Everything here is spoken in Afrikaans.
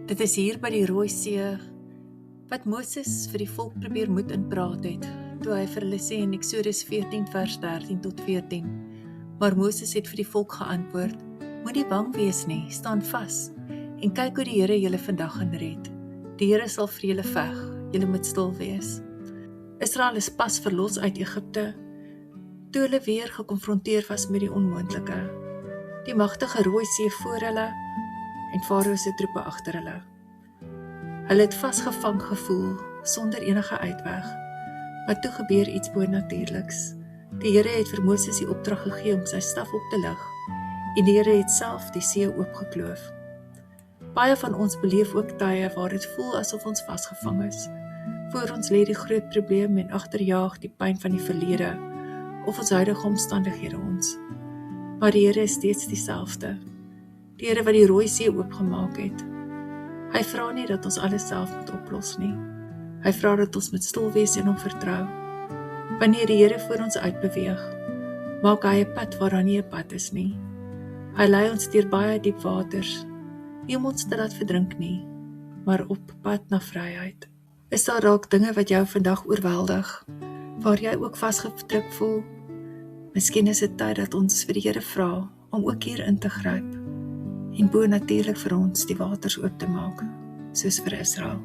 Dit is hier by die Rooi See wat Moses vir die volk probeer moed en praat het, toe hy vir hulle sê in Eksodus 14 vers 13 tot 14. Maar Moses het vir die volk geantwoord: Moenie bang wees nie, staan vas en kyk hoe die Here julle vandag gaan red. Die Here sal vir julle veg, julle moet stil wees. Israel is pas verlos uit Egipte, toe hulle weer gekonfronteer was met die onmoontlike. Die magtige Rooi See voor hulle en Farao se troepe agter hulle. Hulle het vasgevang gevoel, sonder enige uitweg. Maar toe gebeur iets bonatuurliks. Die Here het vir Moses die opdrag gegee om sy staf op te lig, en die Here het self die see oopgekloof. Baie van ons beleef ook tye waar dit voel asof ons vasgevang is. Voor ons lê die groot probleem en agterjaag die pyn van die verlede, of ons huidige omstandighede ons. Maar die Here is steeds dieselfde. Die Here wat die Rooi See oopgemaak het. Hy vra nie dat ons alles self moet oplos nie. Hy vra dat ons moet stil wees en hom vertrou. Wanneer die Here voor ons uitbeweeg, maak hy 'n pad waar daar nie 'n pad is nie. Hy lei ons deur baie diep waters, nie om ons te laat verdrink nie, maar op pad na vryheid. Is daar dalk dinge wat jou vandag oorweldig, waar jy ook vasgedruk voel? Miskien is dit tyd dat ons vir die Here vra om ook hier in te gryp en bo natuurlik vir ons die waters oop te maak, soos vir Israel.